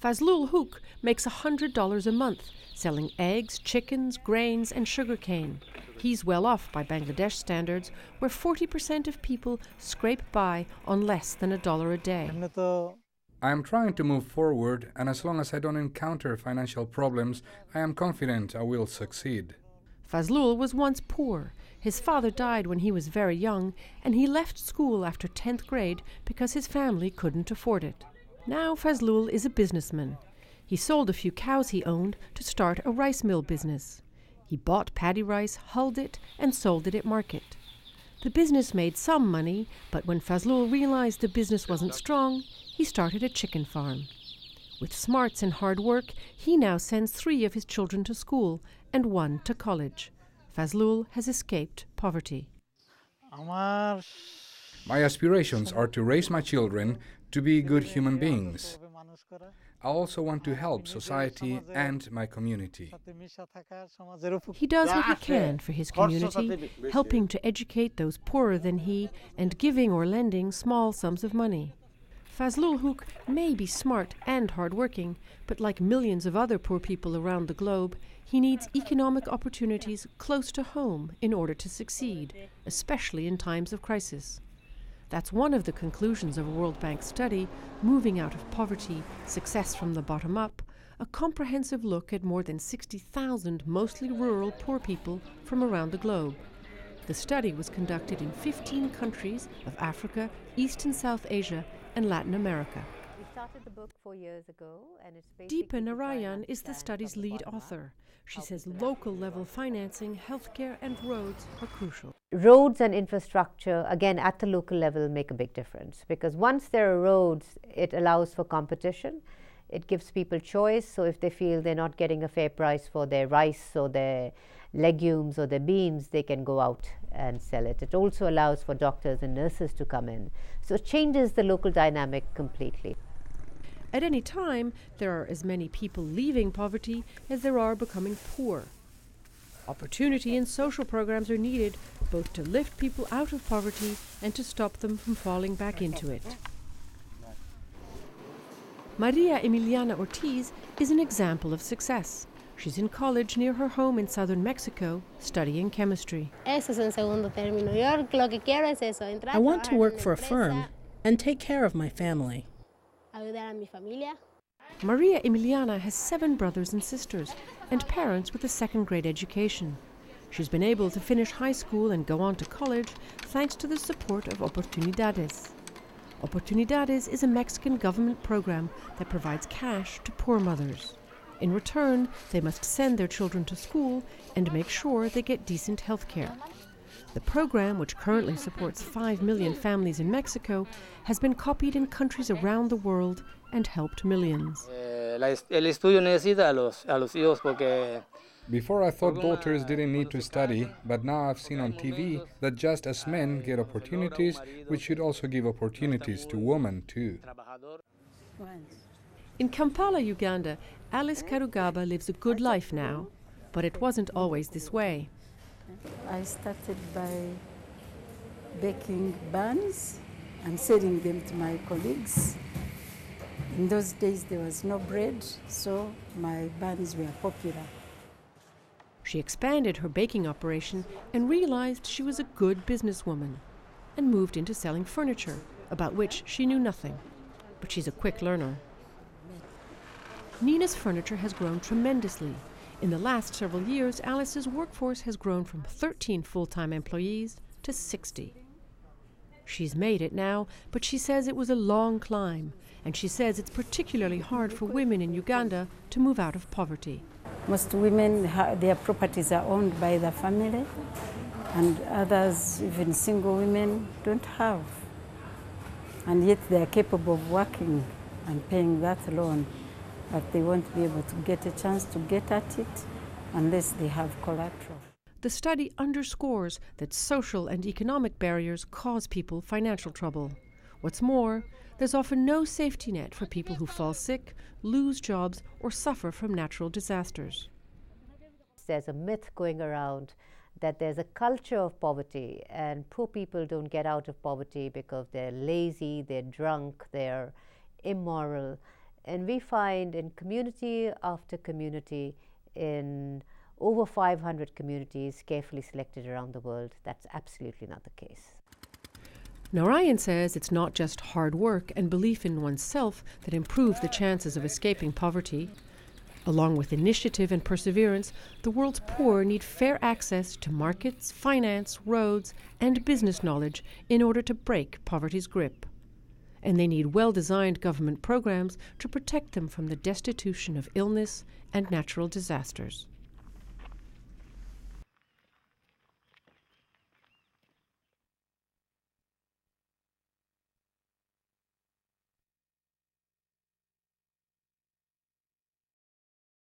Fazlul Hook makes $100 a month, selling eggs, chickens, grains and sugarcane. He's well off by Bangladesh standards, where 40% of people scrape by on less than $1 a day. I am trying to move forward, and as long as I don't encounter financial problems, I am confident I will succeed. Fazlul was once poor. His father died when he was very young, and he left school after 10th grade because his family couldn't afford it. Now Fazlul is a businessman. He sold a few cows he owned to start a rice mill business. He bought paddy rice, hulled it, and sold it at market. The business made some money, but when Fazlul realized the business wasn't strong, he started a chicken farm. With smarts and hard work, he now sends 3 of his children to school and 1 to college. Fazlul has escaped poverty. My aspirations are to raise my children to be good human beings. I also want to help society and my community. He does what he can for his community, helping to educate those poorer than he and giving or lending small sums of money. Fazlul Hook may be smart and hardworking, but like millions of other poor people around the globe, he needs economic opportunities close to home in order to succeed, especially in times of crisis. That's one of the conclusions of a World Bank study, Moving Out of Poverty, Success from the Bottom Up, a comprehensive look at more than 60,000 mostly rural poor people from around the globe. The study was conducted in 15 countries of Africa, East and South Asia, and Latin America. We started the book 4 years ago, and it's Deepa Narayan is the study's lead author. She says local-level financing, healthcare and roads are crucial. Roads and infrastructure, again, at the local level make a big difference, because once there are roads, it allows for competition. It gives people choice, so if they feel they're not getting a fair price for their rice or their legumes or their beans, they can go out and sell it. It also allows for doctors and nurses to come in. So it changes the local dynamic completely. At any time, there are as many people leaving poverty as there are becoming poor. Opportunity and social programs are needed both to lift people out of poverty and to stop them from falling back into it. Maria Emiliana Ortiz is an example of success. She's in college near her home in southern Mexico, studying chemistry. I want to work for a firm and take care of my family. Maria Emiliana has 7 brothers and sisters and parents with a second-grade education. She's been able to finish high school and go on to college thanks to the support of Oportunidades. Oportunidades is a Mexican government program that provides cash to poor mothers. In return, they must send their children to school and make sure they get decent health care. The program, which currently supports 5 million families in Mexico, has been copied in countries around the world and helped millions. Before I thought daughters didn't need to study, but now I've seen on TV that just as men get opportunities, we should also give opportunities to women too. In Kampala, Uganda, Alice Karugaba lives a good life now, but it wasn't always this way. I started by baking buns and selling them to my colleagues. In those days there was no bread, so my buns were popular. She expanded her baking operation and realized she was a good businesswoman and moved into selling furniture, about which she knew nothing. But she's a quick learner. Nina's furniture has grown tremendously. In the last several years, Alice's workforce has grown from 13 full-time employees to 60. She's made it now, but she says it was a long climb, and she says it's particularly hard for women in Uganda to move out of poverty. Most women, their properties are owned by the family, and others, even single women, don't have. And yet they are capable of working and paying that loan, but they won't be able to get a chance to get at it unless they have collateral. The study underscores that social and economic barriers cause people financial trouble. What's more, there's often no safety net for people who fall sick, lose jobs, or suffer from natural disasters. There's a myth going around that there's a culture of poverty, and poor people don't get out of poverty because they're lazy, they're drunk, they're immoral. And we find in community after community, in over 500 communities carefully selected around the world, that's absolutely not the case. Narayan says it's not just hard work and belief in oneself that improve the chances of escaping poverty. Along with initiative and perseverance, the world's poor need fair access to markets, finance, roads, and business knowledge in order to break poverty's grip. And they need well-designed government programs to protect them from the destitution of illness and natural disasters.